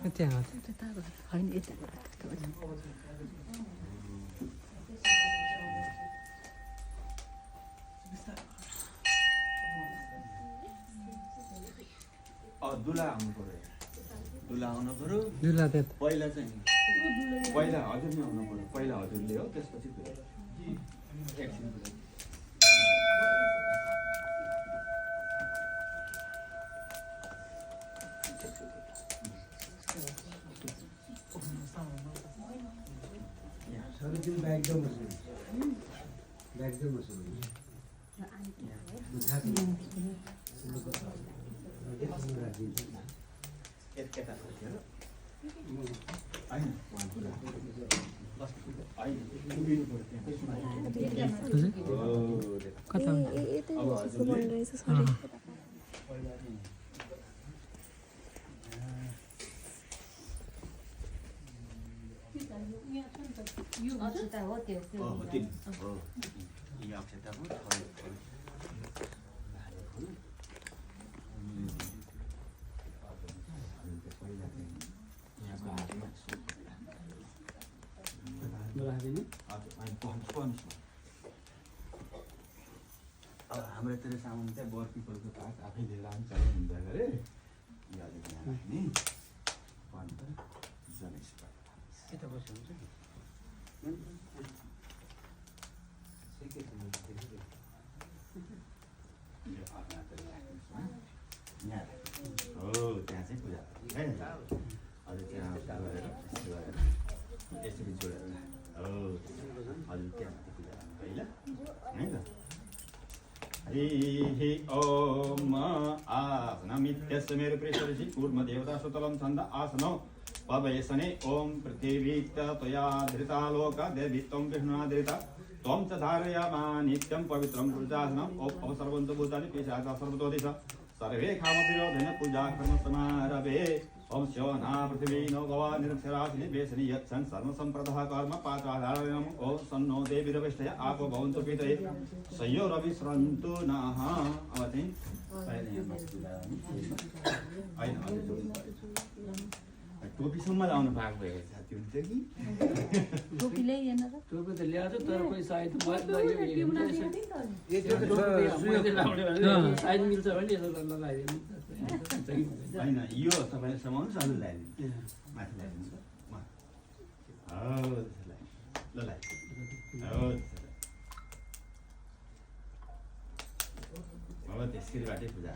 त्यहाँ होइन यता दुला आउनु पर्यो दुला आउनु पर्यो दुला त्यहाँ पहिला चाहिँ पहिला हजुर नै आउनु पर्यो पहिला हजुरले हो त्यसपछि एकछिन कता यो अक्षता हो त्यो यो अक्षता हो अब हाम्रोतिर सामान चाहिँ बर पिपलको पात आफै लिएर आउँछ हुँदा गरे नि यता बस्नु हुन्छ हो त्यहाँ चाहिँ पूजा हजुर त्यहाँ गएर यसरी जोडेर हो हजुर त्यहाँ पूजा पहिला है त हरिः ॐ आसनमित्यस्य मेरो प्रेषऋषि कूर्मदेवता सुतलं छन्द आसनौ पवयसने ॐ पृथिवीत्य त्वया धृता लोक देवी त्वं विष्णुना धृता त्वं च धारयामा नित्यं पवित्रं पूजासनम् सर्वन्तु भूतानि पेशाचा सर्वतो दिश सर्वे कामविरोधेन पूजा कर्म समारभे ॐ श्योना पृथिवी नो गवा निरक्षराशिनि वेशनि यच्छन् सर्वसम्प्रदः कर्म पात्राधारणम् ॐ सन्नो देवीरविष्टय आपो भवन्तु पितये सयो रविस्रन्तु नः अब चाहिँ टोपीसम्म लाउनु पाएको भएको साथी हुन्छ कि टोपी ल्याइएन र टोपी त ल्याएको तर कोही सायद सायद मिल्छ भने यसो लगाइदिनु होइन यो तपाईँले समाउनुहोस् अरू लगाइदिनु माथि लगाइदिनु ल अब त्यसरीबाटै पूजा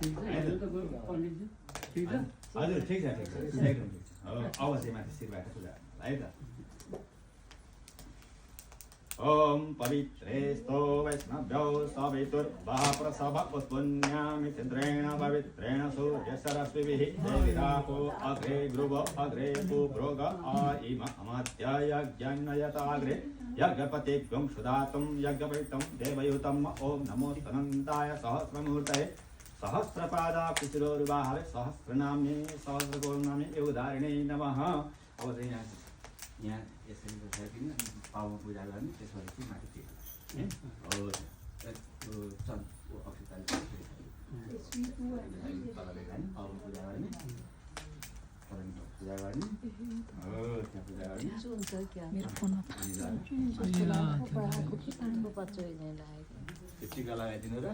हजुर ठिक छ एकदम ठिक छ अब चाहिँ माथि शिरबाट पूजा है त ॐ पवित्रेस्तो वैष्णव्यो सवितुर्वः प्रसव उत्पुन्यामिन्द्रेण पवित्रेण सूर्यसरस्विभिः देवीरापो अग्रे ध्रुव अग्रे पुभ्रोग इम अमात्ययज्ञन्नयताग्रे यज्ञपतिभ्यं सुधातुं यज्ञपवित्रं देवयुतम् ॐ नमो तनन्ताय सहस्रमूर्तये सहस्रपादाक्षिशिरोरुवाहवे सहस्रनाम्ने सहस्रकोणाम्ने योगधारिणे नमः अब चाहिँ यहाँ यसरी बसाइदिनु पाउमा पूजा गर्ने त्यसपछि माथि टेक्नु अक्षताले पाउमा पूजा गर्ने पूजा गर्ने त्यहाँ पूजा गर्ने त्यो टिका लगाइदिनु र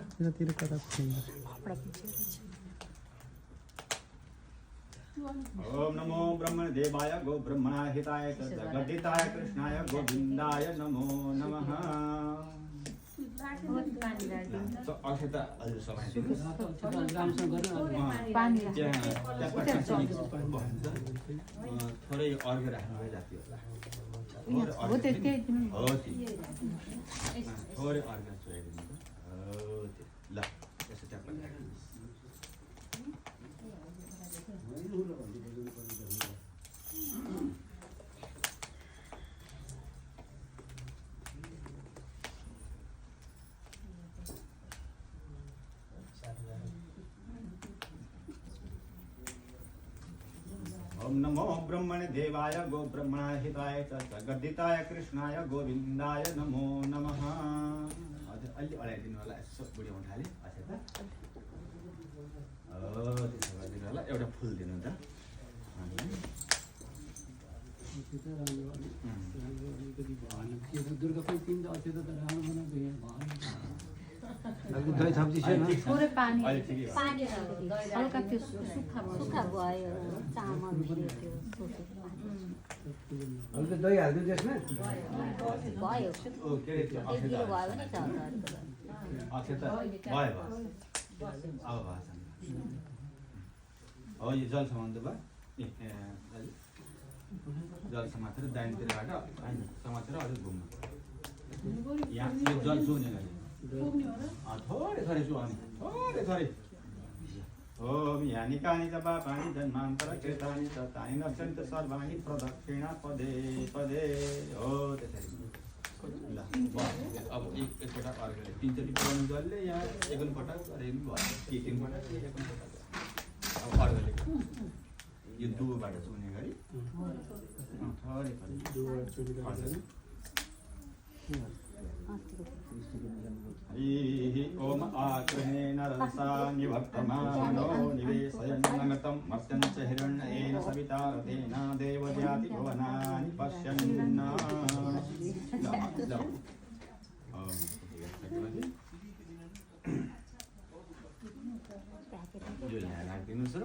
ॐ नमो ब्रह्मदेवाय गो ब्रह्मणाय हिताय च जगद्दिताय कृष्णाय गोविन्दाय नमो नमः अक्षता हजुर समाइदिनुहोस् थोरै अर्घ्य राख्नु भए जाति होला थोरै अर्घ्य चोयाइदिनु ल यसो ट्याप्पा ओम नमो ब्रह्मणे देवाय गो ब्रह्मणाय हिताय च जगद्दिताय कृष्णाय गोविन्दाय नमो नमः हजुर अलि अडाइदिनु होला यसो बुढी उठाले अच्छा त त्यसो गरिदिनु होला एउटा फुल दिनु त कति भएन के त दुर्गा पनि तिन अस्ति त राम्रो बनाएको यहाँ भएन दही सब्जी छैन थोरै पानी अहिले ठिकै भयो। पानी हल्का त्यो सुक्खा भयो सुक्खा भयो चामल थियो हल्का दही हालिदियो त्यसमा भयो ओ के अरे त्यो 1 किलो भयो भने चल्छ अक्षता भयो अब भएछ हो यो जल समाउँदो भयो जल समातेर दाहिनेतिरबाट होइन समातेर अलिक घुम्नु यहाँ यो जल चुहुने गरी थोरै थोरै चुहाउने थोरै थोरै ओम यानि कानि च पापानि जन्मान्तर कृतानि च तानि नश्यन्ति सर्वाणि प्रदक्षिणा पदे पदे हो त्यसरी ल अब एकपल्ट अर्कोले तिनचोटि पुऱ्याउनु जसले यहाँ एकपल्ट गरे पनि भयो कि तिनपल्ट एकपल्ट अब अर्कोले यो दुबोबाट चुने गरी थोरै थोरै हरिः ओम आकृहेण रसा निभक्तमानो निवेशयन्नगतं मर्त्यं च हिरण्येन सविता रथेन देवजाति भुवनानि पश्यन् यो यहाँ राखिदिनुहोस् र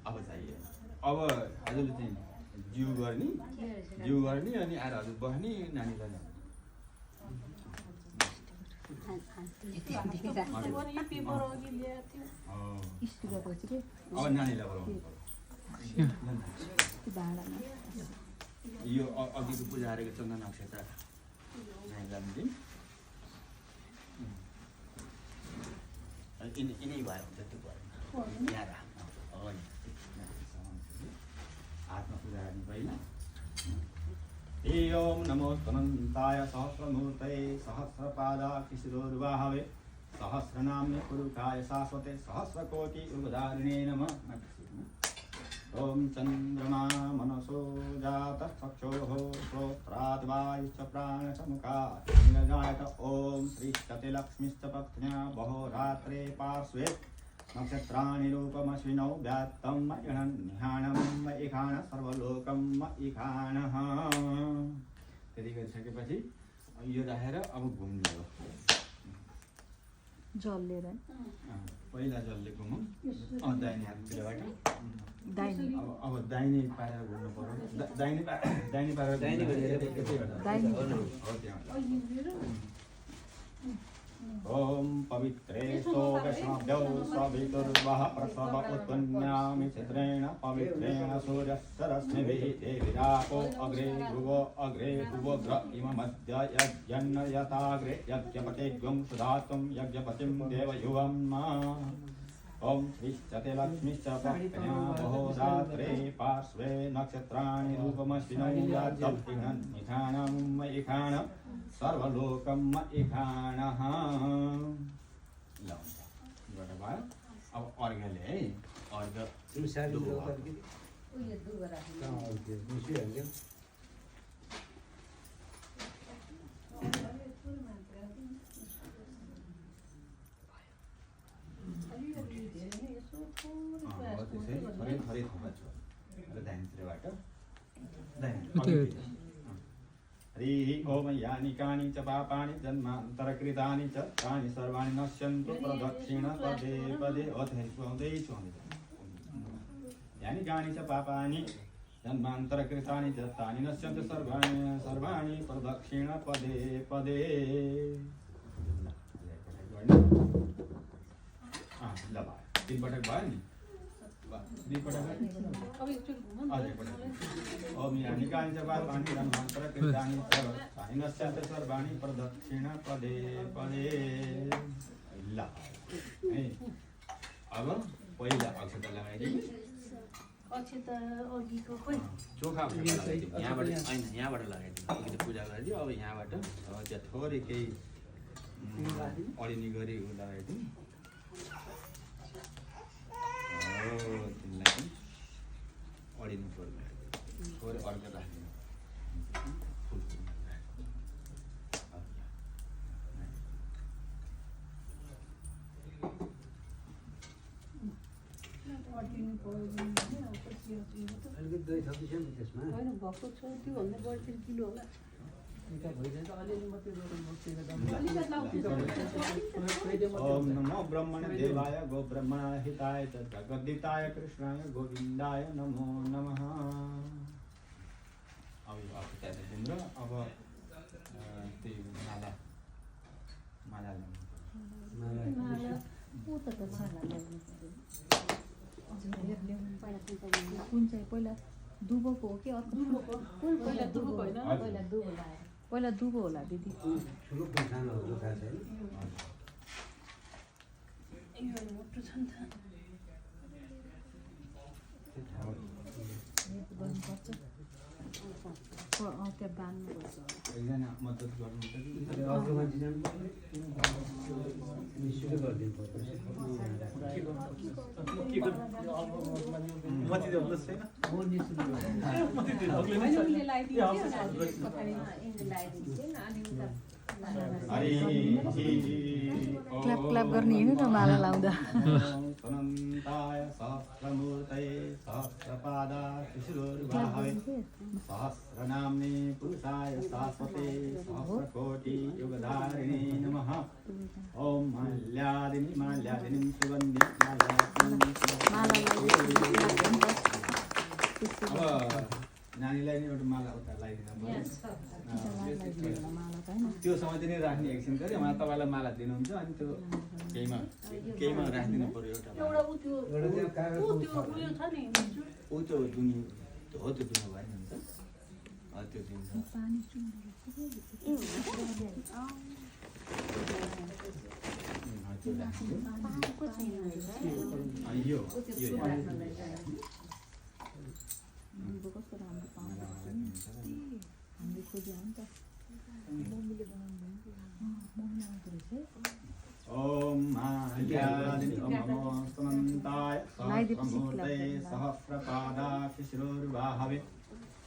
अब चाहिए अब हजुरले चाहिँ जिउ गर्ने अनि आएर हजुर बस्ने नानीलाई अब नानीलाई बोलाउनु यो अघिको पूजा हारेको चन्दन नक्षत्र नानीलाई यिनै भयो जति भयो यहाँ हो नि हातमा पूजा गर्ने पहिला ओम नमो अनन्ताय सहस्रमूर्तये सहस्रपादाक्षिशिरोर्वाहवे सहस्रनाम्य पुरुषाय शाश्वते सहस्रकोटि उर्वधारिणे नमः ओम चन्द्रमा मनसो जातचक्षोः श्रोत्राद्वायुश्च प्राणसमुखात् निरजायत ओम श्रीश्चते लक्ष्मीश्च पत्न्या बहोरात्रे पार्श्वे नक्षत्राणि रूपमश्विनौ व्यात्तं निहाणं इखाण सर्वलोकं इखाणः त्यति गरिसकेपछि यो राखेर अब घुम्ने हो जल लिएर पहिला जलले घुमौँ दाहिने हाततिरबाट दाहिने अब दाहिने पारेर घुम्नु पर्यो दाहिने पारेर दाहिने हो त्यहाँ ओम पवित्रे सोगशाभ्यौ सवितुर्वः प्रसव उत्पन्नामि चित्रेण पवित्रेण सूर्यस्य रश्मिभिः देविरापो अग्रे भुवोग्र इममद्य यज्ञन्न यथाग्रे यज्ञपतिग्वं सुधातुं यज्ञपतिं देवयुवम् ओम श्रीश्चते लक्ष्मीश्च पत्न्या बहोदात्रे पार्श्वे नक्षत्राणि रूपमश्विनौ याद्यप्तिघ्नन्निखाणं इखाण सर्वलोकं इखाणः ल एउटा भयो अब अर्घ्यले है अर्घ्य थोरै थोरै थोपाछु र दाहिनेतिरबाट हरिः ओम यानि कानि च पापानि जन्मान्तरकृतानि च तानि सर्वाणि नश्यन्तु प्रदक्षिण पदे पदे यानि कानि च पापानि जन्मान्तरकृतानि च तानि नश्यन्तु सर्वाणि प्रदक्षिण पदे पदे ल भयो तीन पटक भयो नि ओम यानि कानि च पापानि जन्मान्तरकृतानि च तानि नश्यन्तु सर्वाणि प्रदक्षिण पदे पदे ल है अब पहिला अक्षता लगाइदिउँ चोखा यहाँबाट होइन यहाँबाट लगाइदिउँ अघि पूजा गरिदियो अब यहाँबाट त्यहाँ थोरै केही अडिने गरी लगाइदिउँ तिमीलाई अडिनु पर्यो थोरै अर्को राख्दिनु अलिकति दही थपिन्छ नि त्यसमा होइन भएको छ त्योभन्दा बढी चाहिँ किलो होला पिता भइजान्छ अलिअलि मात्रै ओम नमो ब्रह्मण देवाय गो ब्रह्मणाय हिताय च जगद्दिताय कृष्णाय गोविन्दाय नमो नमः। अब यो अफिताय दिनु र अब त्यही माला माला ऊ त कुन चाहिँ पहिला दुबोको हो कि अर्को पहिला दुबो होइन पहिला दुबो लाग्यो पहिला दुबो होला दिदी ठुलो सानो थाहा छैन मोटो छ नि त त्यहाँ बाँध्नुपर्छ एकजना मद्दत गर्नुहुन्छ कि अर्को मान्छे जानु निश्चय गरिदिनु पर्छ क्ल्याप क्ल्याप गर्ने हिँड्नु न माला लाउँदा अनन्ताय सहस्रमूर्तये सहस्रपादा शिशिरोर्वाहवे सहस्रनाम्ने पुरुषाय शाश्वते सहस्रकोटि युगधारिणे नमः। ओम माल्यादिनी माल्यादिनीं सुगन्धि नानीलाई नि एउटा माला उता लगाइदिनु त्यो समय नै राख्ने एकछिन गरी उहाँ तपाईँलाई माला दिनुहुन्छ अनि त्यो केहीमा राखिदिनु पर्यो एउटा ऊ त्यो दुनी हो त्यो दुनु भयो नि हुन्छ त्यो दिन्छ यो कस्तो राम्रो पाउँछ हामीले खोज्यो नि त मम्मीले बनाउनु मम्मी आउँदो रहेछ ओम माल्यादिनी ओम नमो स्तमन्ताय सहस्रमूर्तये सहस्रपादाक्षिशिरोर्वाहवे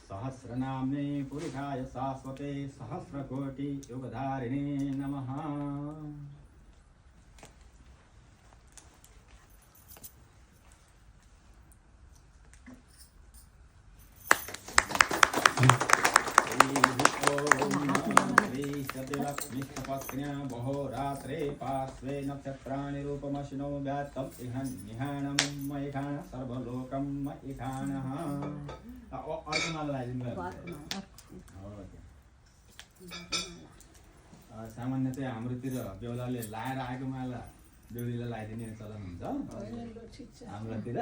सहस्रनाम्ने पुरुषाय शाश्वते सहस्रकोटि युगधारिणे नमः। लक्ष्मीपत्न्या बहो रात्रे पार्श्वे नक्षत्राणि रूपमशिनो व्यात्तम् इहं निहाणं मयिखाण सर्वलोकं मयिखाणः। अर्को माला लगाइदिनु सामान्य चाहिँ हाम्रोतिर बेहुलाले लाएर आएको माला बेहुलीलाई लगाइदिने चलन हुन्छ हाम्रोतिर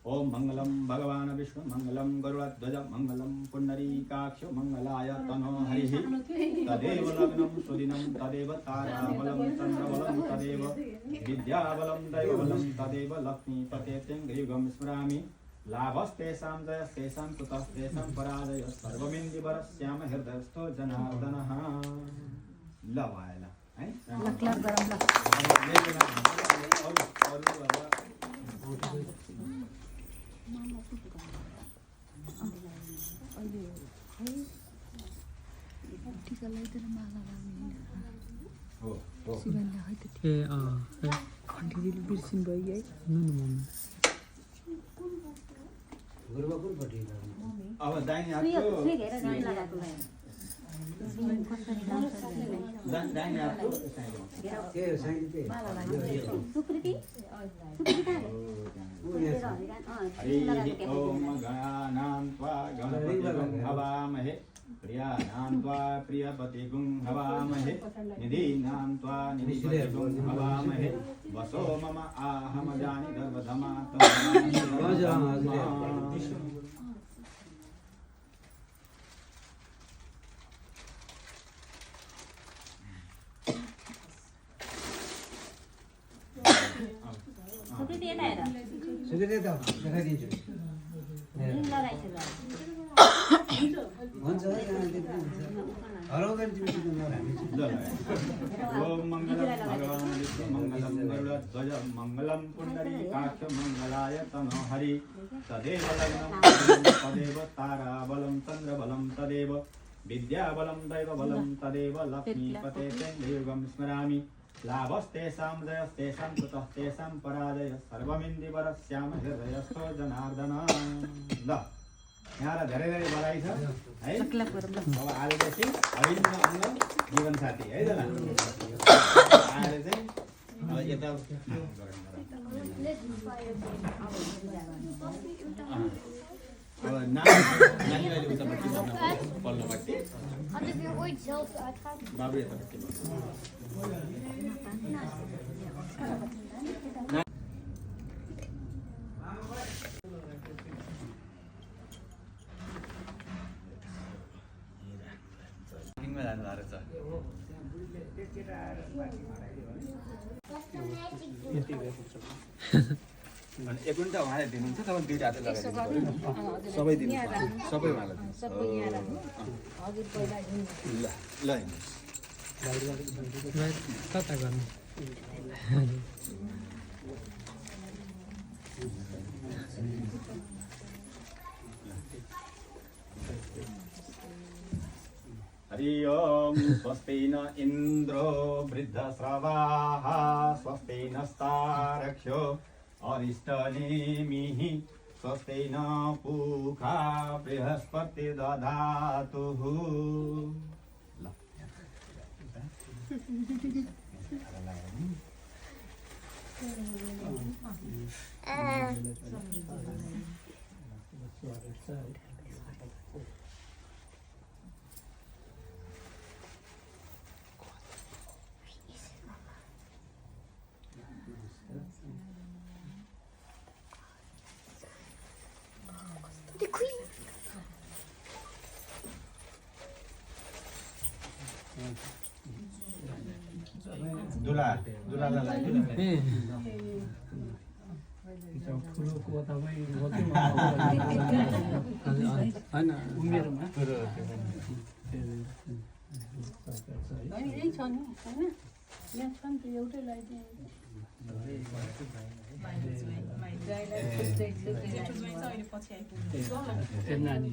ओम मंगलम भगवान विष्णु मंगलम गरुड़ध्वज मंगलम पुंडरीकाक्ष मंगलाय तनो हरिः तदेव लग्नं सुदिनं तदेव ताराबलं चंद्रबलं तदेव विद्याबलं दैवबलं तदेव लक्ष्मीपतेत्यं गृहं स्मरामि लाभस्तेषां जयस्तेषां कुतस्तेषां पराजय सर्वमिन्द्रिवरस्याम हृदयस्थो जनार्दनः। ल भएन है क्ल्याप गरौँ ल टिका लगाइदिएर माला लाग्ने शिवनलाई है त्यो खण्डीले बिर्सिनु भयो है गुरुमा कुन पट्टि अब दाहिने हातको दाहिने हातको के साइन के हरि ओम गणानां त्वा गणपतिगुं हवामहे प्रियानां त्वा प्रियपतिगुं हवामहे निधीनां त्वा निधिपतिगुं हवामहे वसो मम आहमजानि गर्भधमा सुकेते त देखाइदिन्छु भन्छ त्यहाँदेखि हुन्छ हराउँदैन तिमी त्यो नराम्रो ल ल ओम मङ्गलम भगवान् विष्णु मङ्गलम गरुडध्वज मङ्गलम पुण्डरीकाक्ष मङ्गलाय तनो हरि तदेव लग्नं तदेव ताराबलं चन्द्रबलं तदेव विद्याबलं दैवबलं तदेव लक्ष्मीपते तेन्द्रयुगं स्मरामि लाभस्तेषां जयस्तेषां कृतस्तेषां पराजय सर्वमिन्दिवरस्याम हृदयस्थो जनार्दन ल यहाँ धेरै धेरै बधाई छ है अब आएपछि अभिन्न अङ्ग जीवनसाथी है त आएर चाहिँ अब यता अब नानीलाई उतापट्टि पल्लोपट्टि Hadden we ooit zelf uitgaan? बाबु यतापट्टि एक मिनट उहाँले दिनुहुन्छ तपाईँ दुईटा हातले लगाइदिनु सबै दिनु सबै उहाँलाई ल ल कता गर्नु हरि ओम स्वस्ति न इन्द्रो वृद्धश्रवाः स्वस्ति नस्तारक्ष्यो अरिष्टनेमिः स्वस्ति न पूषा बृहस्पतिर्दधातुः De queen. दुलालाई लगाइदिनु ठुलोको तपाईँ हो कि होइन उमेरमा यही छ नि होइन यहाँ छ नि त एउटै लगाइदिएँ नानी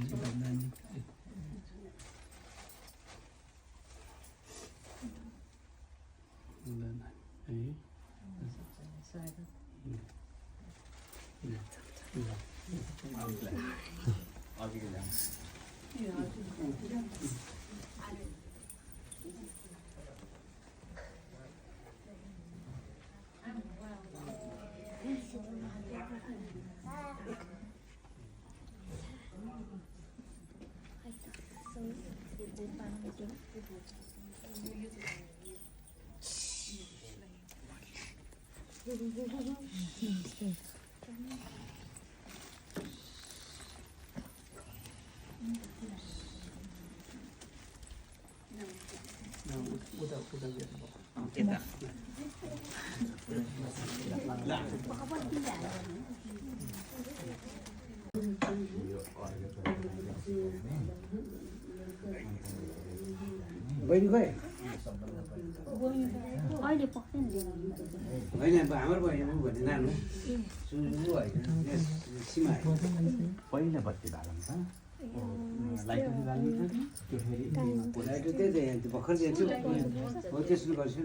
बहिनी खोइ अहिले पक्दैन होइन हाम्रो बहिनी भन्ने नानु सुरु होइन सीमा पहिला बत्ती बाल्नु त लाइट बाल्नु त्यो फेरि लाइट त्यही त यहाँ भर्खर दिएको छु हो त्यसो गर्छु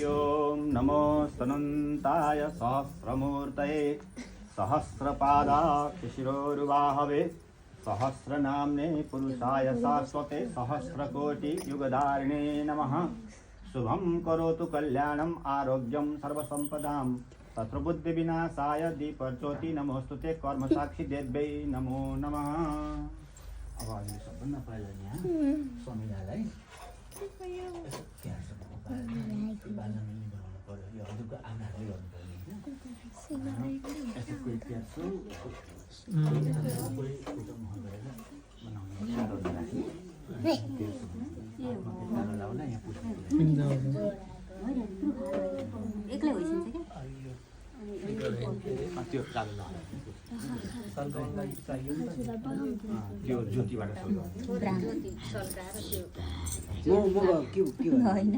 ओम नमो सनन्ताय सहस्रमूर्तये सहस्रपादाक्षशिरोरुबाहवे सहस्रनाम्ने पुरुषाय शाश्वते सहस्रकोटियुगधारिणे नमः शुभं करोतु कल्याणम् आरोग्यं सर्वसम्पदां शत्रुबुद्धिविनाशाय दीपज्योति नमोस्तुते कर्मसाक्षी देव्यै नमो नमः। अब अहिले सबभन्दा पहिला यहाँ स्वामीलाई बाल्न मिल्ने बनाउनु पर्यो यो हजुरको आमाहरूले गर्नुपर्ने यस्तो कोही प्याज एक्लै भइसक्छ क्या त्यो जाडो लगाएर सरकारलाई चाहियो नि त त्यो ज्योतिबाट सल्काउने म के होइन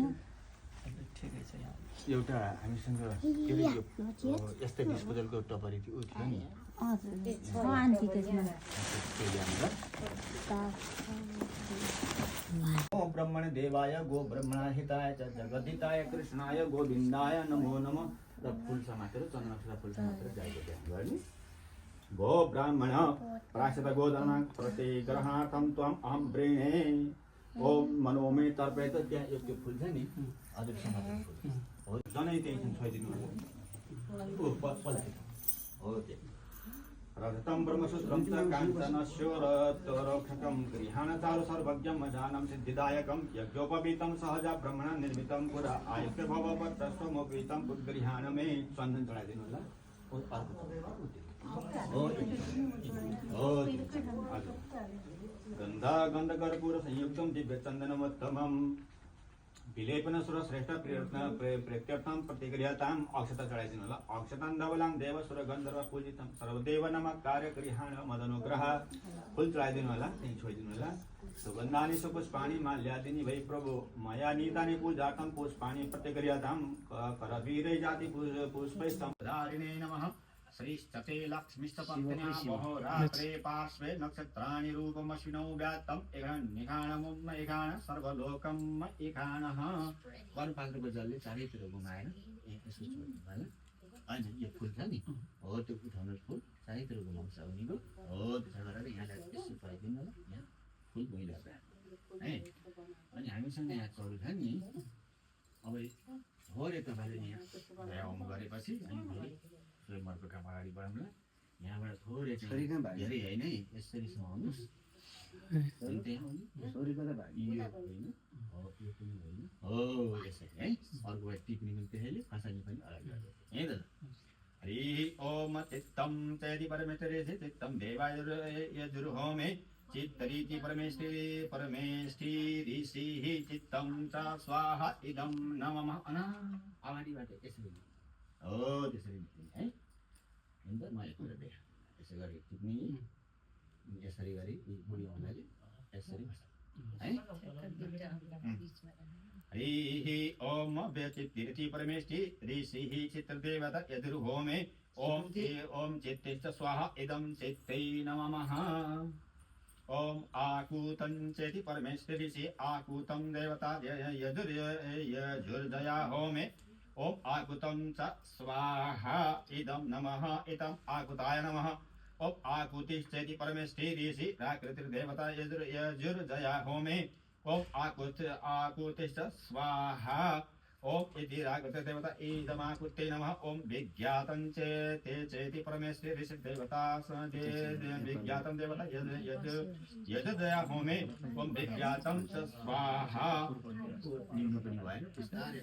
ठिकै छ यहाँ एउटा हामीसँग यस्तै डिस्पोजलको टपरी थियो थियो नि हजुर छ आन्टी त्यसमा नमो ब्रह्मण देवाय गो ब्रह्मणहिताय च जगदिताय कृष्णाय गोविन्दाय नमो नमः र फुल समातेर चन्द्रनक्षत्र फुल समातेर जाएको ध्यान गर्ने गो ब्राह्मण प्राश्चित गोधर्म प्रतिग्रहार्थं त्वम् अहं वृणे ओम मनोमे तर्पयत त्यहाँ एक त्यो फुल छ नि हजुर समातेर फुल हो जनै त्यही छोइदिनु हो त्यो रजतं ब्रह्मसूत्रं च काञ्चनस्योरतोरक्षकं गृहाण चारु सर्वज्ञं मजानं सिद्धिदायकं यज्ञोपवीतं सहजा ब्रह्मणा निर्मितं पुरा आयुक्त भवपत्रस्वमोपवीतं पुद्गृहाण मे चन्दन चढाइदिनु होला गन्धा गन्धकर्पूर संयुक्तं दिव्यचन्दनमोत्तमं विलेपन सुर श्रेष्ठ प्रेत्यर्थं प्रतिक्रियाताम् अक्षता चढाइदिनु होला अक्षतां धवलां देव सुर गन्धर्व पूजितं सर्वदेव नमः कार्यगृहाण मदनुग्रह फुल चढाइदिनु होला त्यही छोइदिनु होला सुगन्धानि सुपुष्पाणि माल्यादिनि वै प्रभु मया नीतानि पूजार्थं पुष्पाणि प्रतिक्रियातां करवीरै जाति पुष्पैस्तम्भधारिणे नमः श्रीश्चते लक्ष्मीस्तपत्न्या महोरात्रे पार्श्वे नक्षत्राणि रूपमश्विनौ व्यात्तम् एघाण एघाण सर्वलोकम् एघाणः वनपात्रको जलले चारैतिर घुमाएर यसो छोड्नु होला होइन यो फुल छ नि हो त्यो उठाउनु फुल चारैतिर घुमाउँछ उनीको हो त्यसो गरेर यहाँलाई यसो पाइदिनु होला यहाँ फुल भइरहेको है अनि हामीसँग यहाँ चरु छ नि अब भोरे तपाईँले यहाँ भ्याउनु गरेपछि अनि मर्को काम अगाडि बढाउँला यहाँबाट थोरै धेरै होइन है यसरी समाउनुहोस् हो यसरी है अर्कोबाट टिप्ने पनि त्यसैले खसाल्ने पनि अगाडि है त हरि ओम चित्तं चेति परमेश्वरे चित्तं देवाय यजुर्होमे चित्तरीति परमेष्ठी ऋषिः चित्तं च स्वाहा इदं नमः अगाडिबाट यसरी हो त्यसरी है हुन्छ मैले कुरा देखाएँ यसो गरी टिप्ने यसरी गरी बुढी आउनाले यसरी है हरिः ओम व्यचित्तिरति परमेष्ठी ऋषिः चित्रदेवता यजुर्होमे ओम चित्ते स्वाहा इदं चित्तै नमः ओम आकूतं चेति परमेष्ठी ऋषि आकूतं देवता यजुर्जया होमे ओम आकुतं च स्वाहा इदं नमः इदं आकुताय नमः ओम आकुतिश्चेति परमेष्ठी ऋषि प्राकृतिर्देवता यजुर्जया होमे ओम आकुतिश्च स्वाहा ओम इति प्राकृतिर्देवता इदमाकुते नमः ओम विज्ञातं चेति परमेष्ठी ऋषि देवता विज्ञातं देवता यजुर्जया होमे ओम विज्ञातं च स्वाहा निम्न पनि भएन बिस्तारै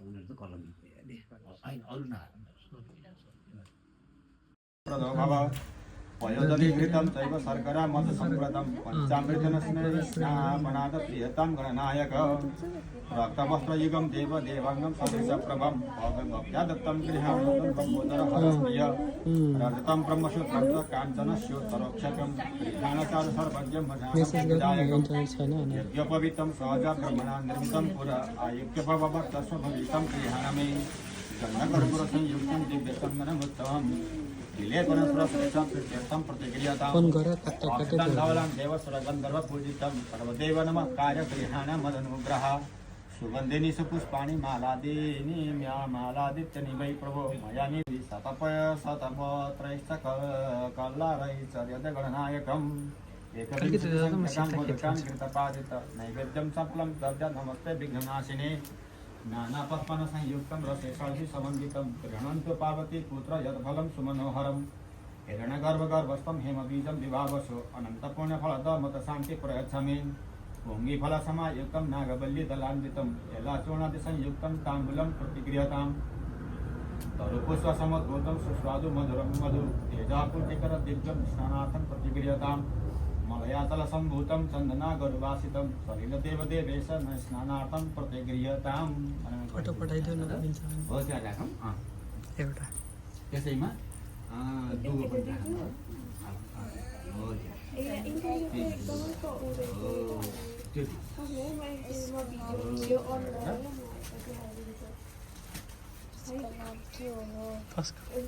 उनीहरू त कलम वयोजलीकृतं चैव शर्करा मधुसम्प्रदं पञ्चामृतेन स्नापनाद प्रियतां गणनायक रक्तवस्त्रयुगं देवाङ्गं सदृशप्रभं भव्यादत्तं गृहाणं ब्रह्मोदरहरप्रिय रजतं ब्रह्मसूत्रं च काञ्चनस्योत्तरोक्षकं गृहाणचारु सर्वज्ञं यज्ञोपवीतं सहजा ब्रह्मणा निर्मितं पुरा आयुक्त्यभवत्तस्वभवितं गृहाणमे गन्धकर्पूरसंयुक्तं दिव्यचन्दनमुत्तमम् सर्वदेव नमः कार्यगृहाण मदनुग्रह सुगन्धिनी सुपुष्पाणि मालादीनि मालादित्यनि वै प्रभो मया निधि शतपत्रैश्च कल्लारैश्चर्यगणनायकम् एकविंशतिपादित नैवेद्यं सफलं दद्य नमस्ते विघ्ननाशिने नानापस्पन संयुक्तं रसेषांसि समन्वितं गृह्णन्तु पार्वती पुत्र यत्फलं सुमनोहरं हिरण्यगर्भगर्भस्थं हेमबीजं विभावसो अनन्तपुण्यफलदमतशान्ति प्रयच्छमे पुङ्गिफलसमायुक्तं नागवल्लीदलान्वितं यलाचूर्णादिसंयुक्तं ताम्बूलं प्रतिगृह्यतां तरुपुष्पसमुद्भूतं सुस्वादु मधुरं मधु तेजापुष्टिकर दिव्यं स्नानार्थं प्रतिगृह्यतां मलयाचल सम्भूतं चन्दना गरुवासितं सलिलदेवदेवेश स्नानार्थं प्रतिगृह्यतां फोटो पठाइदियो न मिल्छ हो त्यहाँ राखौँ एउटा त्यसैमा दुगो पनि राखौँ हो कसको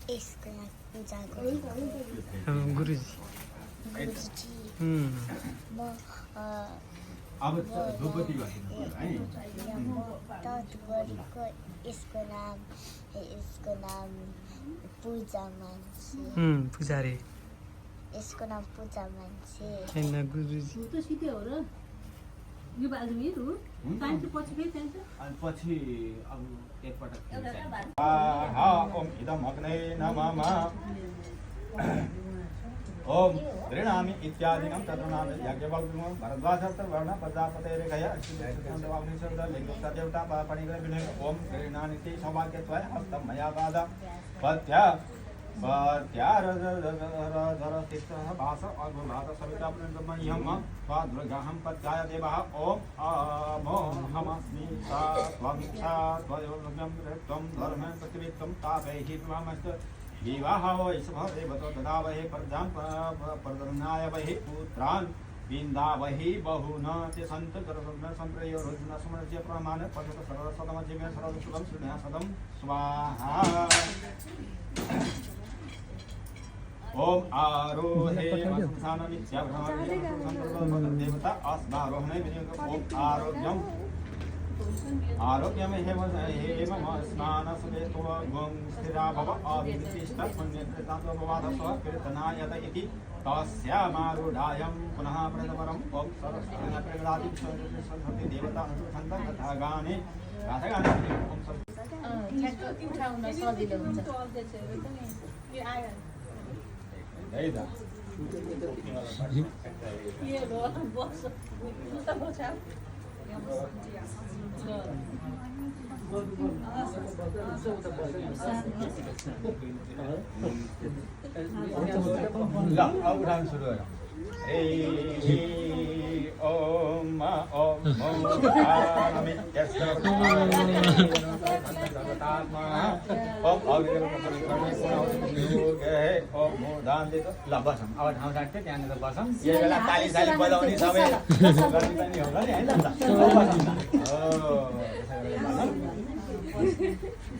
इसको नाम पूजा गर्नु गुरुजी गुरुजी म अब द्रौपदी भन्नु है तत्वको इसको नाम पूजा मान्छे पुजारी यसको नाम पूजा मान्छे हैन गुरुजी ऊ त सिधै हो र यो बाजुमीहरू पान्छ पछि फेरि जान्छ अनि पछि अब एकपटक ओम इदम अग्ने नमः ओम गृह्णामि इत्यादिनं तद्रणामि याज्ञवल्क्यं भरद्वाजर्तवर्ण प्रजापतेर्गया लिङ्गस्य देवता पणिग्रह विनय ओम गृह्णानिति सौभाग्यत्वाय हस्तं मया पाद पथ्य पत्यारधरस्थितः भास अगुलात सविता ब्रह्मण्यं त्वाद्रुगाहं पत्याय देवः ओम अमो हमस्मि सा त्वमिच्छा त्वयोर्गं त्वं धर्मं प्रतिवित्तं तापैः त्वमस्त विवाह वैश्वरे बतो ददावहे प्रजां प्रदन्नाय वहि पुत्रान् विन्दावहि बहुना ते सन्त करसुन संप्रयो रोजना समरस्य प्रमाण पठत सरल सदम जीवन सरल सुदम सुन्या सदम स्वाहा ओम आरोहे वसंसान नित्याभ्रमण देवता अस्मारोहणे विनियोग ओम आरोग्यम आरोग्यम हेम स्नान सदेतो गं स्थिरा भव अविनिष्ट पुण्यकृतातो भवादस्व कीर्तनायत इति तस्यामारूढायं पुनः प्रणवरं ओम सरस्वती प्रगदादि सरस्वती देवता अनुसन्त तथा गाने ओम ठ्याक्क उठाउन सजिलो हुन्छ यो आयो हैदा के हो बस उता बस ल अब उठाउन सुरु गरौँ ओम ओम ल बसौँ अब ठाउँ राख्थ्यो त्यहाँनिर बसौँ यो बेला ताली साली बजाउने सबै गर्ने पनि होला नि होइन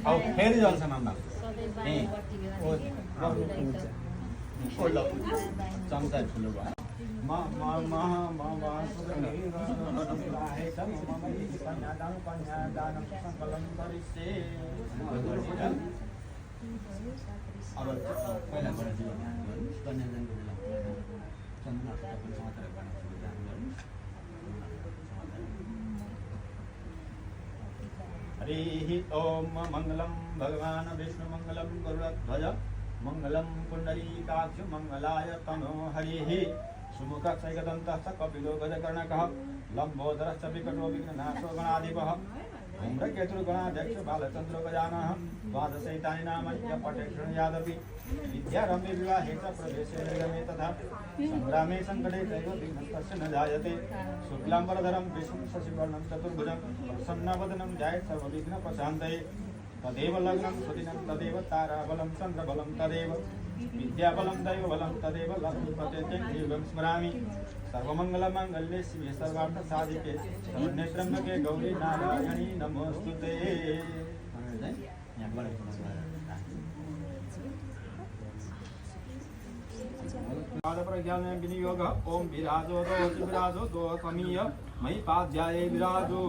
अब फेरि जल्छ मामा चम्चा ठुलो भयो हरिः ओम मंगलम भगवान विष्णु मंगलम गरुड़ध्वज मंगलम पुंडरीकाक्ष मंगलाय तनो हरिः सुमुखक्षैकदन्तः कपिलो गजकर्णकः लम्बोदरश्च विकटो विघ्ननाशो गणाधिपः धूम्रकेतुर्गणाध्यक्ष बालचन्द्रो गजानः द्वादशैतानि नामानि पठेत् शृणुयादपि विद्यारम्भे विवाहे च प्रवेशे निर्गमे तथा सङ्ग्रामे सङ्कटे चैव विघ्नस्तस्य न जायते शुक्लाम्बरधरं विष्णुं शशिवर्णं चतुर्भुजं प्रसन्नवदनं ध्यायेत् सर्वविघ्नप्रशान्तये तदेव लग्नं सुदिनं तदेव ताराबलं चन्द्रबलं तदेव विद्याबलं दैवबलं तदेव लक्ष्मीपतेर्युगं स्मरामि सर्वमङ्गलमाङ्गल्ये शिवे सर्वार्थसाधिके शरण्ये त्र्यम्बके गौरी नारायणी नमोऽस्तुते प्रज्ञान विनियोग ओम विराजो दो समीय मयि पाध्याये विराजो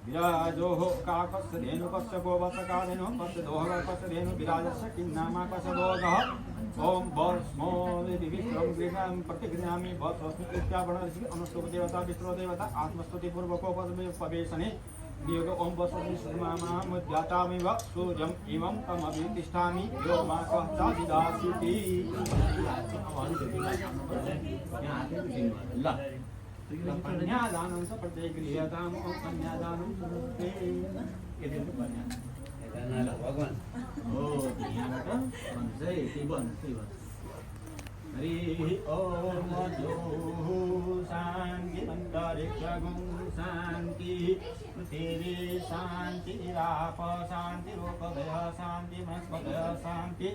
विराजो काकस्य धेनुकस्य गोवत्सकाधेनु कस्य दोहः कस्य धेनु विराजस्य किन्नामा कस्य दोगः ओम वर्ष्मो विविक्रम गृहं प्रतिगृह्णामि वत्सस्मि इत्यावर्णस्य अनुष्टुप देवता विष्णु देवता आत्मस्तुति पूर्वकोपवेशने नियोग ओम वसस्मि सुमामामुद्यातामिव सूर्यम् इवं तमभितिष्ठामि यो मासः चादिदासीति ल कन्यादानं च प्रतिगृह्यताम् ओम कन्यादानं सुरुते यदि कन्या भगवान हो यहाँबाट भन्छ है त्यही भन्नु हरिः ॐ शान्तिमन्तरिक्षगुं शान्तिः पृथिवी शान्तिराप शान्तिरोपदय शान्तिमस्पदय शान्ति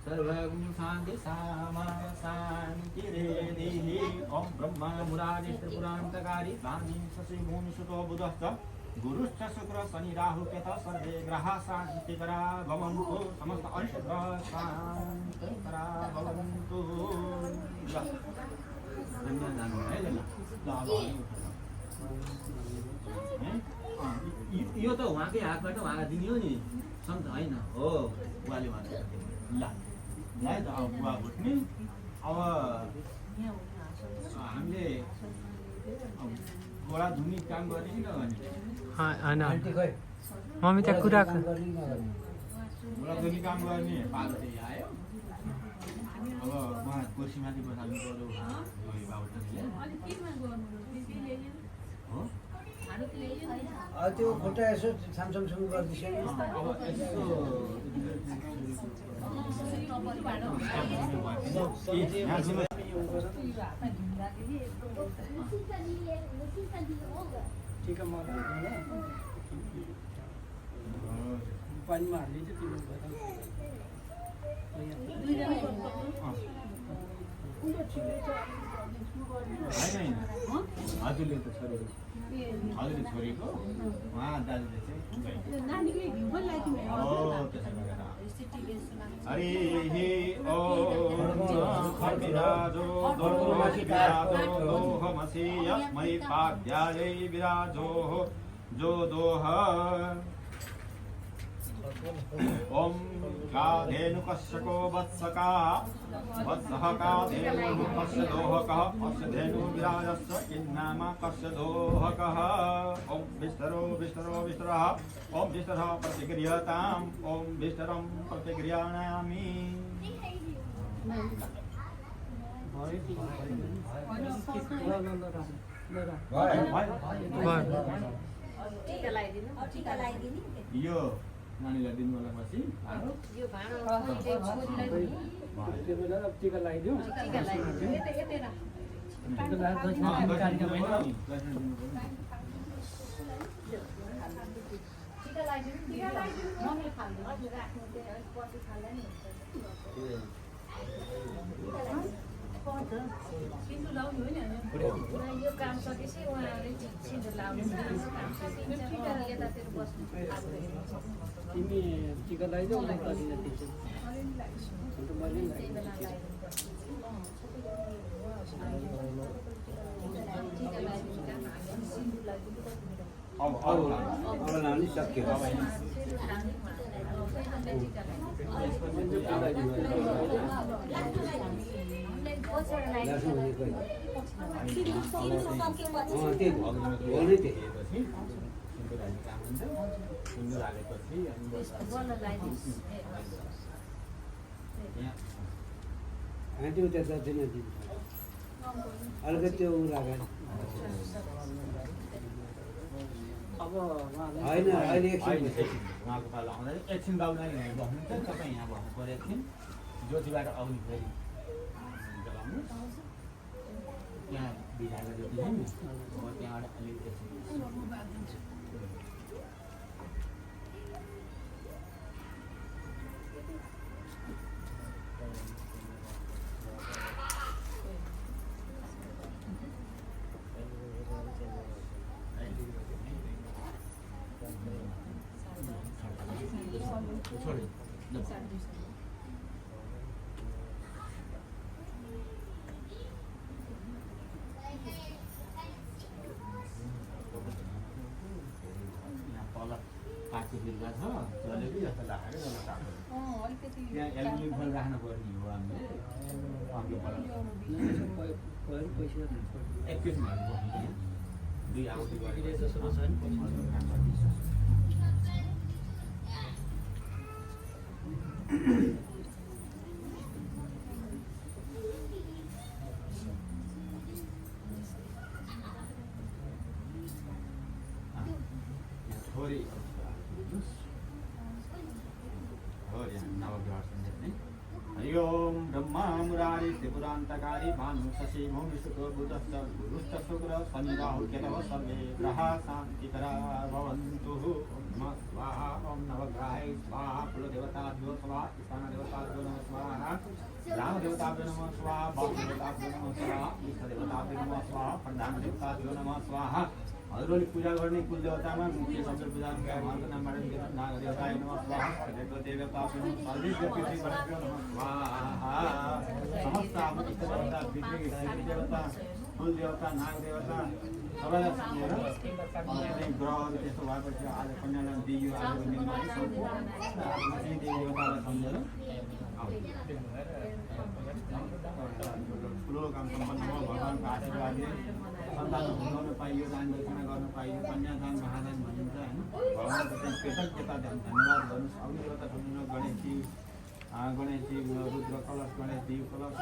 सर्वगुं शान्ति सामा शान्तिरेधिः ॐ ब्रह्मा मुरारिष्टपुरान्तकारी प्राणी शशि मुनिसुतो बुधश्च गुरुश्च शुक्र शनि राहु केतः सर्वे ग्रहाः शान्तिकरा भवन्तु समस्त अरिष्टग्रह शान्तिकरा भवन्तु यो त उहाँकै हातबाट उहाँलाई दिने हो नि सन्त होइन हो बुवाले भन्नु ल है त अब बुवा बुझ्ने अब हामीले गोडा धुने काम गर्ने कि नगर्ने होइन आन्टी खै मम्मी त्यहाँ कुरा काम गर्ने नगर्ने गोडा धुने काम गर्ने पार्वती आयो अब उहाँ कुर्सीमाथि बसाल्नु पर्यो बाबुले हो त्यो खुट्टा यसो सामसामसँग गर्दैछ नि अब यसो ठिक पानीमा हालिदिन्छ हजुरले त छोडेको हजुरले छोडेको उहाँ दाजुले चाहिँ हरिः ॐ विराजो दोहमसि विराजो दोहमसि यस्मै पाद्यायै विराजो जो दोह ॐ काधेनुकश्यको वत्सका वत्सः काधेनुः कस्य दोहकः अस्य धेनु विराजस्य किन्नाम कस्य दोहकः ॐ विष्टरो विष्टरो विष्टरः ॐ विष्टरः प्रतिगृह्यताम् ॐ विष्टरं प्रतिगृह्णामि यो नानीलाई दिनु होला पछि त्यो बेला टिका लगाइदिउँ यो काम सकेपछि उहाँहरूले सिन्दुर लाउनु काम सकिन्छ यतातिर बस्नु तिमी टिका लगाइदेऊ म कतिजना दिन्छु मैले अब लाउनु सक्यो आन्टी उता दक्षिणा दिन्छ अलिकति त्यो लगाएर अब होइन अहिले एकछिन उहाँको पालो आउँदा एकछिन बाबु नानी बस्नुहुन्छ तपाईँ यहाँ बस्नु पऱ्यो एकछिन ज्योतिबाट आउने फेरि जलाउनु त्यहाँ बिहाको ज्योति छ नि त्यहाँबाट अलिकति काठको बिरुवा छ जलेबी जस्तो लाग्यो जसलाई काट्नु त्यहाँ एल्युमिनियम फोइल राख्नु पर्ने हो हामीले एकैछिन दुई आउटी गरेर थोरै हरि ओम ब्रह्मा मुरारी त्रिपुरान्तकारी भानु शशि भौमि शुक्र बुधश्च गुरुश्च शुक्र शनि राहु केतव सर्वे ग्रहा शान्तिकरा भवन्तु नमः स्वाहा ॐ नवग्रहाय स्वाहा कुलदेवताभ्यो स्वाहा ईशानदेवताभ्यो नमः स्वाहा ग्रामदेवताभ्यो नमः स्वाहा वासुदेवताभ्यो नमः स्वाहा इष्टदेवताभ्यो नमः स्वाहा प्रधानदेवताभ्यो नमः स्वाहा हजुरले पूजा गर्ने कुलदेवतामा मुख्य शब्द पूजा भगवानको नामबाट नागदेवताय नमः स्वाहा देवताभ्यो नमः सर्वेभ्यो नमः स्वाहा समस्त आफ्नो इष्टदेवता पितृ देवता कुलदेवता नागदेवता सबैलाई सम्झेर ग्रहहरू त्यस्तो भएपछि आज कन्यालाई दियो आज निर्माण देवतालाई सम्झेर ठुलो काम सम्पन्न भयो भगवानको आशीर्वादले सन्तान हुन पाइयो दान दक्षिणा गर्न पाइयो कन्यादान महादान भनिन्छ होइन भगवानको चाहिँ कृतज्ञता धन्यवाद गर्नुहोस् अरू देवता सम्झिनु गणेशजी रुद्र कलश गणेशजी कलश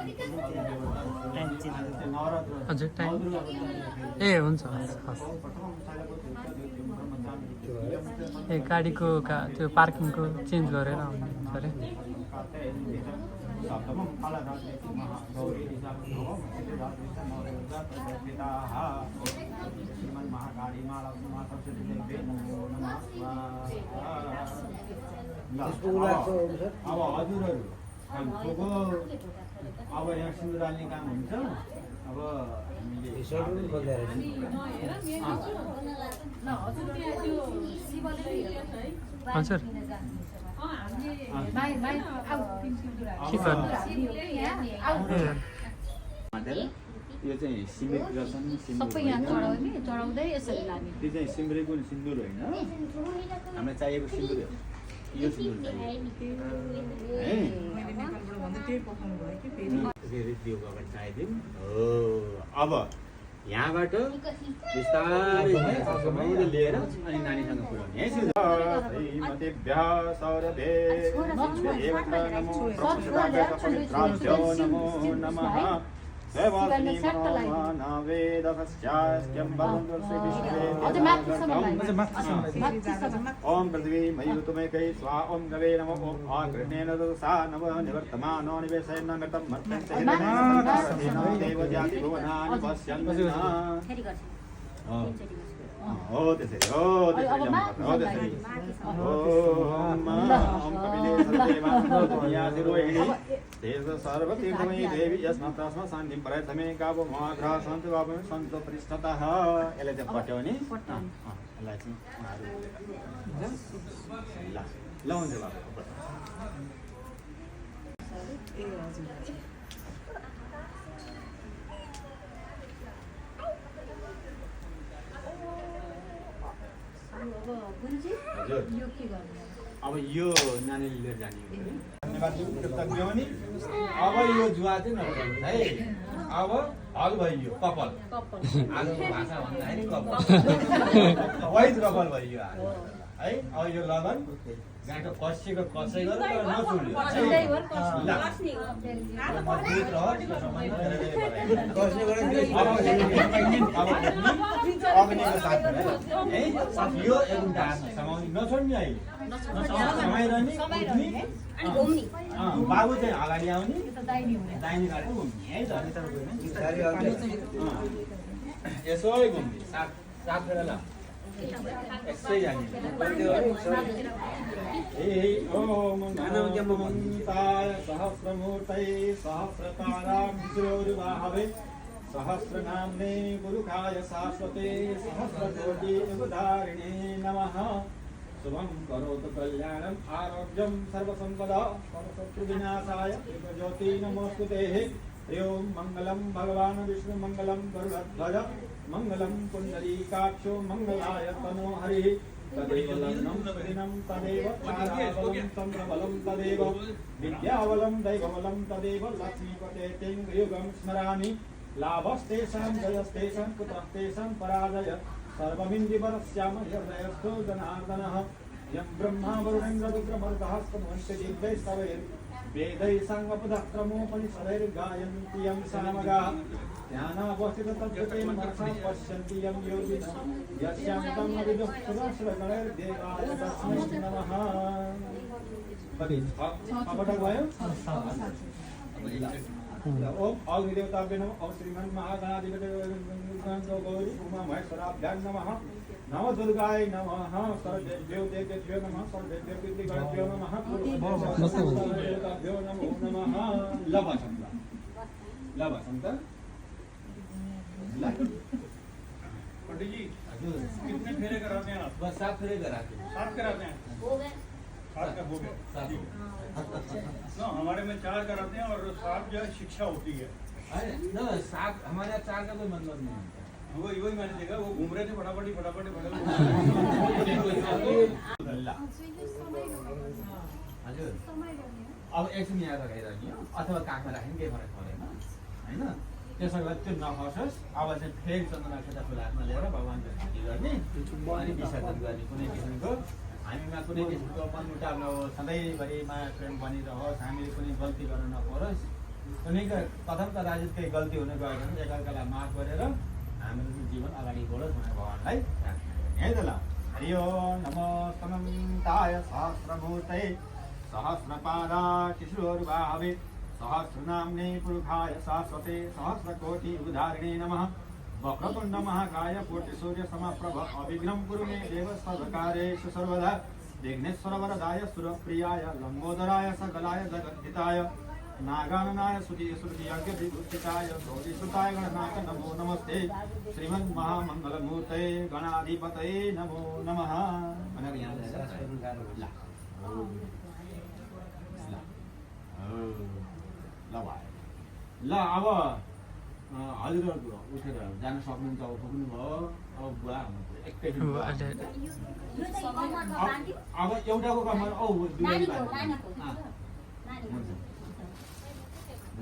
ए हुन्छ ए गाडीको त्यो पार्किङको चेन्ज गरेर आउनु अरे सप्तमं कालरात्रि महागौरी श्रीमन् महाकाली माला सरस्वती देवी नमो नमः अब हजुरहरू अब यहाँ सिन्दुर हाल्ने काम हुन्छ अब हजुर यो चाहिँ सिमरेको रसन सबै यहाँ चढाउने चढाउँदै यसरी लाने त्यो चाहिँ सिमरेको सिन्दुर होइन हामीलाई चाहिएको सिन्दुर यो सिन्दुर चाहियो अब यहाँबाट बिस्तारै लिएर अनि नानीसँग पुर्याउने है श्रीमतीभ्यः सौरभे नमो नमः ओम पृथ्वी मयूतमेकै स्वाहा ओम गवे नमः ओम आकृष्णेन सा नमः निवर्तमानो निवेशेन नगतं मर्त्यन्ते देवजाति भुवनानि पश्यन्ति हो त्यसरी ओम कपिले सर्वदेवाधिरोहिणी तेज सर्वतीर्थमयी देवी यस्मात् तस्मात् शान्तिं प्रयच्छमे गावो महाग्रह सन्तु गावो सन्तु पृष्ठतः यसलाई चाहिँ पट्याउने यसलाई चाहिँ ल हुन्छ अब यो नानीले लिएर जाने हो नि अब यो जुवा चाहिँ नखेल्नु है अब हल भयो कपाल आजको भाषा भन्दाखेरि कपाल वाइट कपाल भयो आज है अब यो लगन गाँठो कसिएको कसैको नचुल्यो यो एउटा समाउने नछोड्ने है समाइरहने बाबु चाहिँ अगाडि आउने दाहिने गाडी घुम्ने है यसो घुम्ने सात बेला यसै जाने ओम नमोन्ताय सहस्रमूर्तये सहस्रतारां सहस्रनाम्ने गुरुकाय शाश्वते सहस्रकोटि युगधारिणे नमः शुभं करोतु कल्याणम् आरोग्यं सर्वसम्पदा सर्वशत्रुविनाशाय ज्योति नमोस्तुते ओम मंगलम भगवान विष्णु मंगलम गरुड़ध्वज मंगलम पुंडरीकाक्षो मंगलाय तनो हरि तदेव लग्नं दिनं तदेव ताराबलं चन्द्रबलं तदेव विद्याबलं दैवबलं तदेव लक्ष्मीपते तेन्द्रियुगं स्मरामि लाभस्तेषां जयस्तेषां कुतस्तेषां पराजय सर्वमिन्द्रिवरस्याम हृदयस्थो जनार्दनः यं ब्रह्मा वरुणेन्द्र रुद्रमरुतः स्तुवन्ति दिव्यैस्तवैः वेदैः साङ्गपदक्रमोपनिषदैर्गायन्ति यं सामगाः ध्यानावस्थिततद्गतेन मनसा पश्यन्ति यं योगिनः यस्यान्तं न विदुः सुरश्रगणैर्देवाय तस्मै नमः कति पटक भयो ओम अग्निदेवताभ्यो नमः ओम श्रीमन् महागणाधिपते गौरी उमा महेश्वराभ्यां नमः नमो दुर्गाय नमः सर्वेभ्यो देवेभ्यो नमः सर्वेभ्यो पितृगणभ्यो नमः देवताभ्यो नमो नमः लवसंत पंडित जी कितने फेरे कराते हैं आप? बस 7 फेरे कराते हैं। 7 कराते हैं। हो गए 7 का हो गया। ना हमारे में 4 कराते हैं और 7 जो है शिक्षा होती है। अरे ना 7 हमारे यहाँ 4 का कोई मतलब नहीं है। वही मैंने देखा वो घूम रहे थे फटाफट हजुर अब एकछिन यहाँ लगाइराख्ने अथवा काखमा राख्ने केही फरक परेन होइन त्यसो गर्दा त्यो नखसोस् अब चाहिँ फेरि चन्द्रमा खेता फुल हातमा लिएर भगवान्को स्तुति गर्ने अनि विसर्जन गर्ने कुनै किसिमको हामीमा कुनै किसिमको मनमुटाव नहोस् सधैँभरि माया प्रेम बनिरहोस् हामीले कुनै गल्ती गर्न नपरोस् कुनै कथम कदाचित केही गल्ती हुने गयो भने एकअर्कालाई माफ गरेर हाम्रो जीवन अगाडि बढोस् भनेर भगवान्लाई है त ल हरि ओम नमो तमन्ताय सहस्रमूर्तये सहस्रपादाकिशोर्वाहवे सहस्रनाम्ने पुरुषाय शाश्वते सहस्रकोटि उदाहरणे नमः वक्रतुण्ड महाकाय कोटिसूर्य समप्रभ अविघ्नं कुरु मे देव सर्वकार्येषु सर्वदा विघ्नेश्वर वरदाय सुरप्रियाय लम्बोदराय सकलाय जगद्धिताय नागाननाय श्रुति विभूषिताय गौरीसुताय गणनाथ नमो नमस्ते श्रीमन् महामंगलमूर्तये गणाधिपतये नमो नमः भनेर यहाँ ल अब हजुरहरू उठेर जान सक्नुहुन्छ अब पुग्नु भयो अब बुवा एकैछिन अब एउटाको कमर औ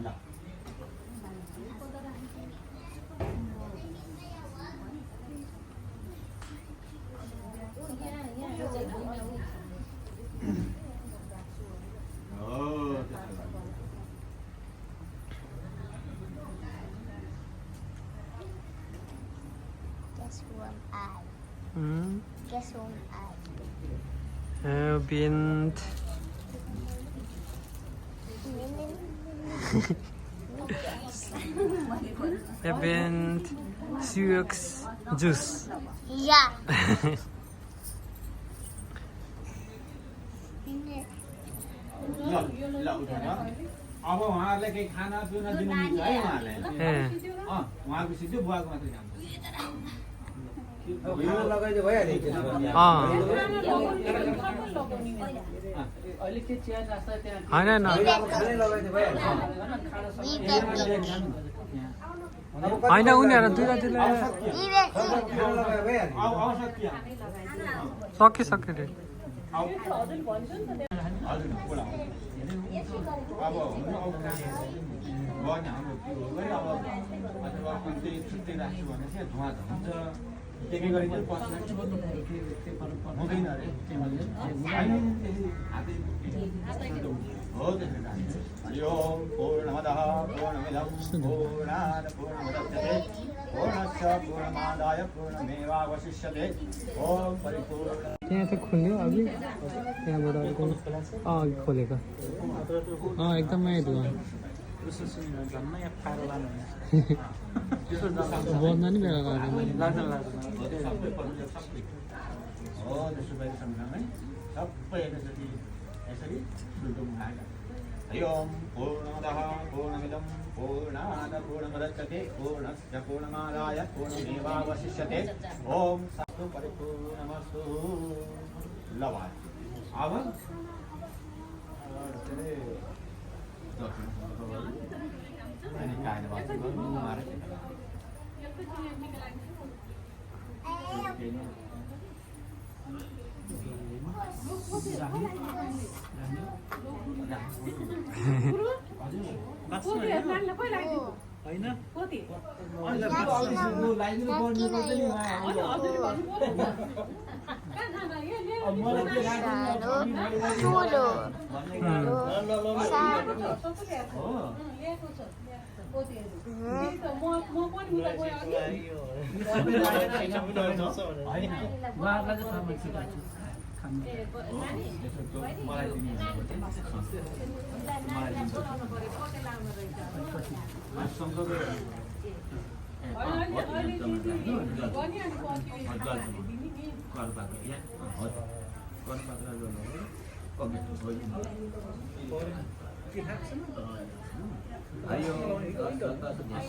ल Guess who I? Bint. Bint. Suix juice. Yeah. ल उठेर अब उहाँहरूलाई केही खाना पिउन दिनु मिल्छ है उहाँहरूलाई उहाँको सिधै बुवाको मात्रै काम लगाइदियो भइहाल्यो होइन न होइन उनीहरू दुईवटा सके रे अब हाम्रो अथवा कति छुट्टी राख्छु भने चाहिँ धुवा हुन्छ त्यसै गरी पनि हुँदैन अरे हो हरि ओम पूर्णमदः पूर्णमिदं पूर्णात् पूर्णमुदच्यते पूर्णस्य पूर्णमादाय पूर्णमेवावशिष्यते ओम परिपूर्ण त्यहाँ त खुल्यो अघि त्यहाँबाट अर्को अघि खोलेको एकदमै धुवा बन्द नि बेला हो त्यसो भए सम्झामै सबै एकचोटि यसरी सुल्टो मुखाएर हरि ओम पूर्णमदः पूर्णमिदं पूर्णात् पूर्णमुदच्यते पूर्णस्य पूर्णमादाय पूर्णमेवावशिष्यते ओम सत्तु परिपूर्णमस्तु ल अब अनि कायले बात गर्नु मारे खानु ए नानी बहिनी मलाई यो दिनु नानी त बस्छ नानीलाई बोलाउनु पऱ्यो पटेल आउनु रहेछ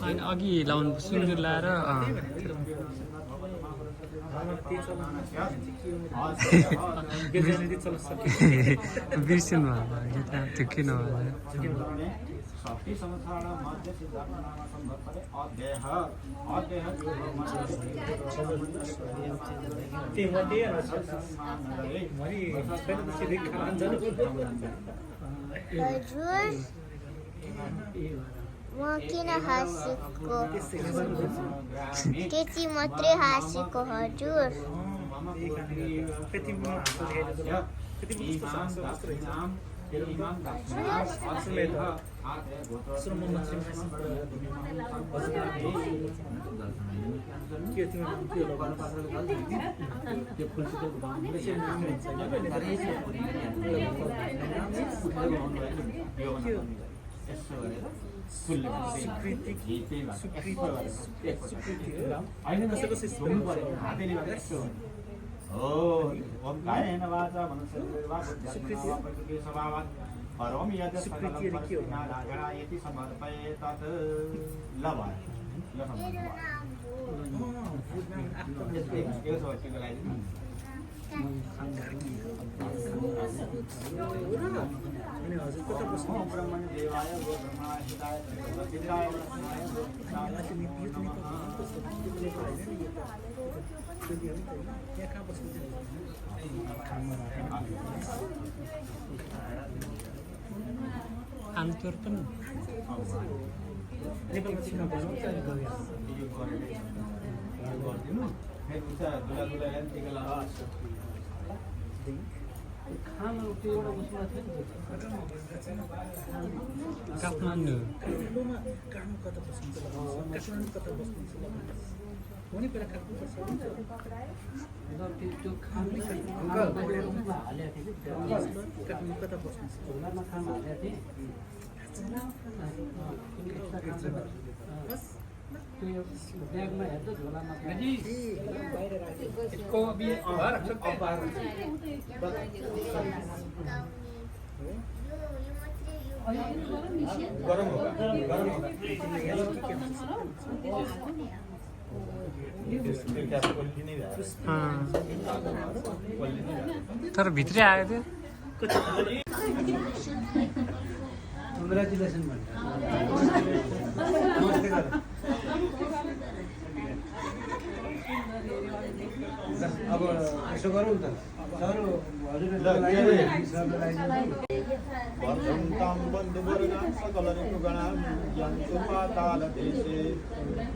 अनि अघि लाउनु सुँगुर लाएर बिर्सिनु भयो त्यो किन शक्ति संसार मध्य सिद्धार्थ नाम संवत्सरे अध्ययः हजुर म किन हाँसेको त्यति मात्रै हाँसेको हजुर आमतौर पनि काठमाडौँ गरम होगा तर भित्रै आयो त्यो कङ्ग्रेचुलेसन अब यसो गरौँ त सर वर्धन्तां बन्धुवर्गां सकलरिपुगणां यन्तु पातालदेशे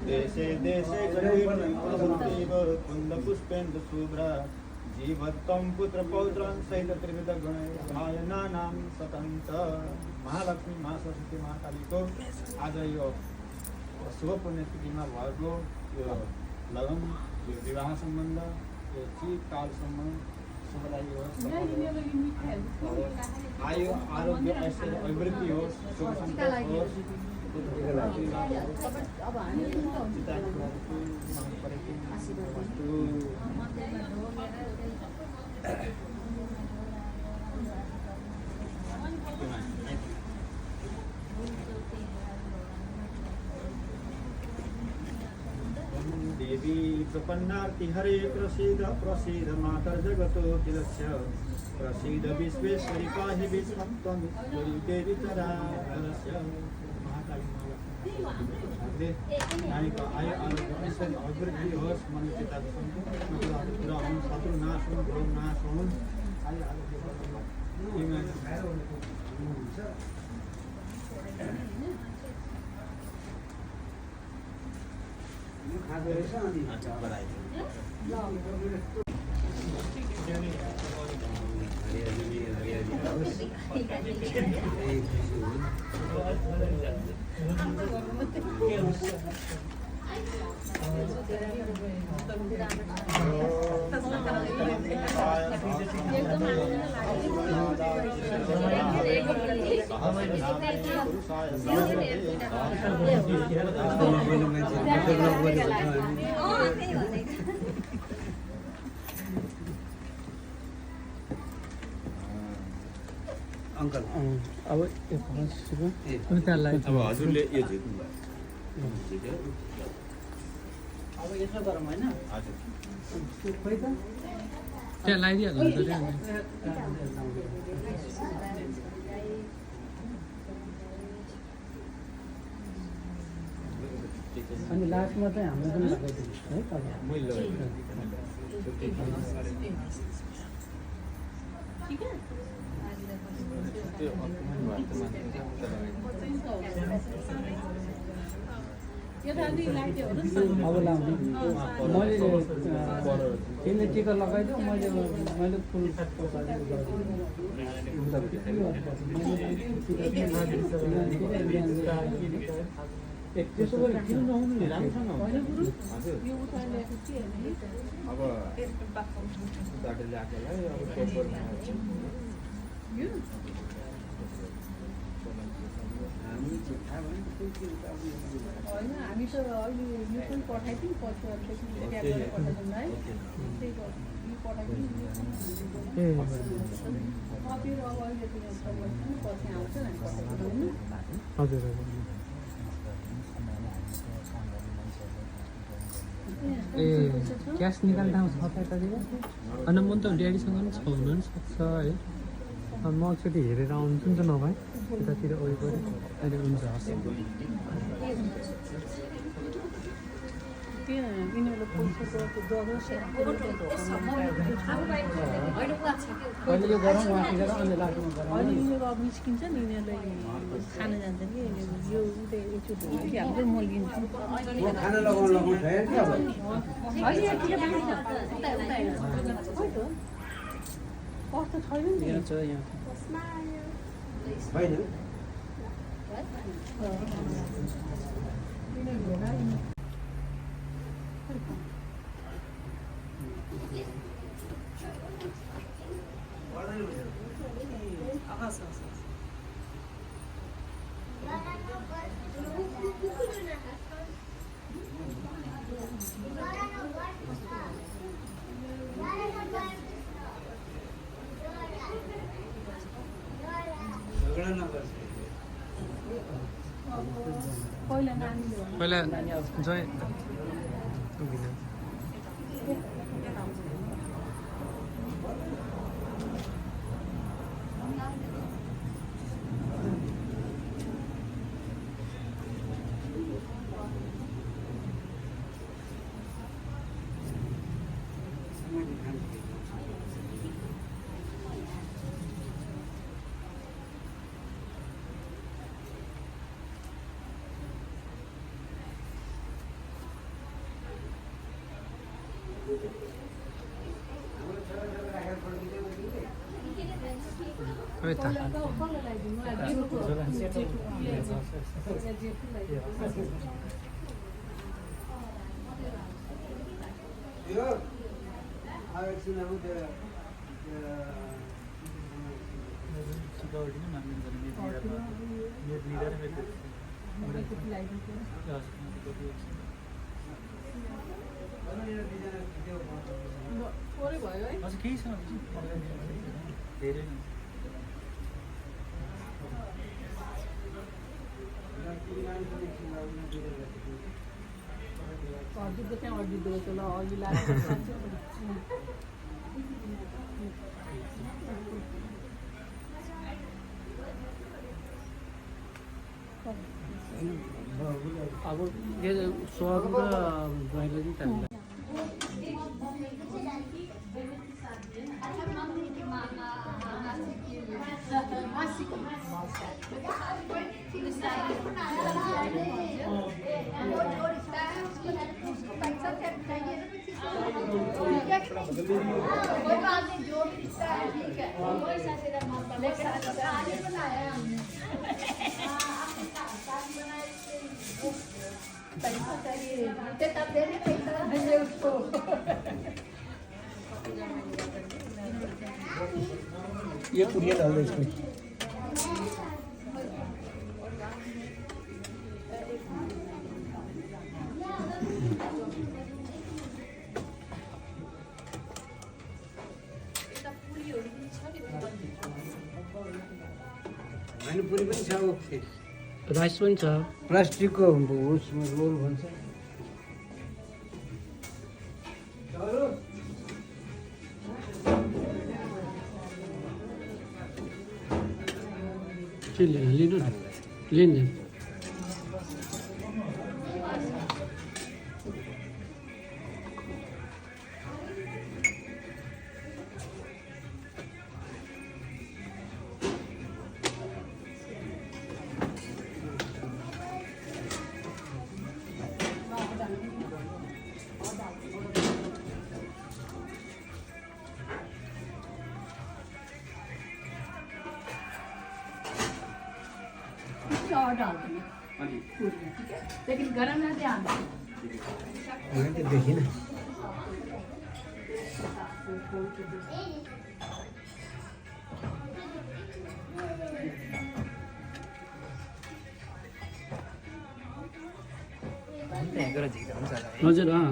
देशे देशे गतिर्नैव कुन्दपुष्पेन्दुशुभ्रा जीवत्वं पुत्रपौत्रान् सहित त्रिविधगुणैर्भायनानां सतन्त महालक्ष्मी मा सरस्वती मा कालीको आज यो शुभ पुण्यतिथिमा भएको यो लगन यो विवाह सम्बन्ध यो चिरकालसम्म शुभदायी होस् आयु आरोग्य ऐश्वर्य अभिवृद्धि होस् सुख सन्तोष होस् देवी प्रपन्नार्ति हरे प्रसीद प्रसीद मातर्जगतो किलस्य प्रसीद विश्वेश्वरी पाहि विश्वं त्वमीश्वरी देवी चराचरस्य नानीको आयु आरोग्य ऐश्वर्य अभिवृद्धि होस् मनुष्यताको सम्पूर्ण हुन् शत्रु नाश हुन् रोग नाश हुन् आयु खाँदो रहेछ अनि Bye. अङ्कल अब त्यहाँलाई अब हजुरले यो जित्नुभयो अब यसो गरौँ होइन हजुर खोइ त त्यहाँ लगाइदिइहाल्नु त त्यहाँ अनि लास्टमा चाहिँ हाम्रो पनि लगाइदिनुहोस् है तपाईँ मैले अब लाउने मैले तिमीले टिका लगाइदियो मैले फुल त्यसो गरी किन नहुनु राम्रोसँग अब दाटो ल्याएकोलाई अब पेपरमा होइन हामी त अहिले यो पनि पठाइदिउँ पछि पठाइदिउँ है त्यही यो पठाइदिउँ कपीहरू अब अहिले पछि आउँछ हामी पठाइदिउँ हजुर ए क्यास निकाल्दा आउँछ यतातिर अनि म त ड्याडीसँग पनि छ हुनु पनि सक्छ है म एकचोटि हेरेर आउँछु नि त नभए यतातिर वरिपरि अहिले हुन्छ हस् यिनीहरूले पैसा अहिले यो गरौँ उहाँतिर अनि लास्टमा गरौँ अहिले यिनीहरू अब निस्किन्छ नि यिनीहरूलाई खान जान्छ कि यो एकचोटि हाल्दै म लिन्छु खाना लगाउनु कस्तो छैन नि यहाँ छ यहाँ होइन पहिला जय केही छ धेरै अर्जुनको चाहिँ अर्जुनको रहेछ ल अघि लाग्छ अब यो स्वागत र ज्वाइँले चाहिँ ये पुड़िया डाल दो इसमें। पूरी पनि छ ओके राइस पनि छ प्लास्टिकको उसमा रोल भन्छ के लिनु न लिनु और डाल देंगे पूरियाँ, ठीक है, लेकिन गरम है ध्यान मैं तो देखी ना हजुर अँ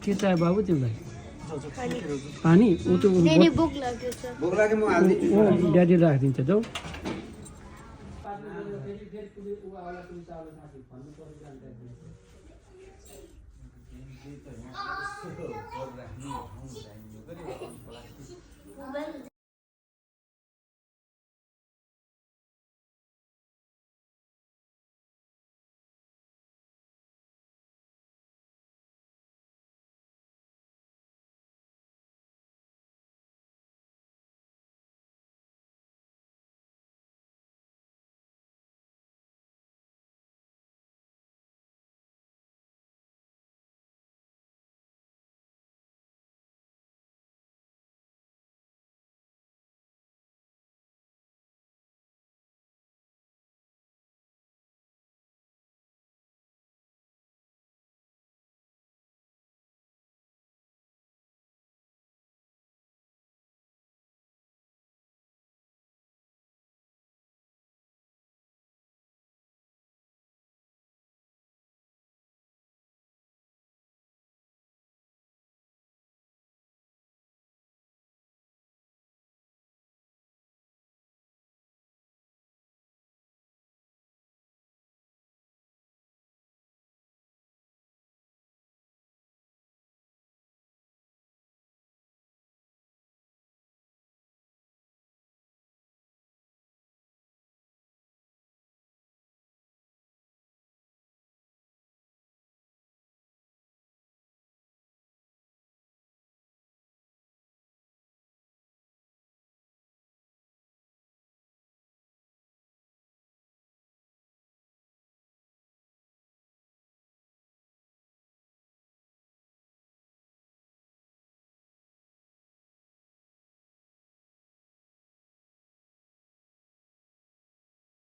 के चाहियो बाबु तिमीलाई पानी ऊ त्यो भोक लाग्यो छ भोक लाग्यो म हाल्दिन्छु ड्याडी राखिदिन्छ जाऊ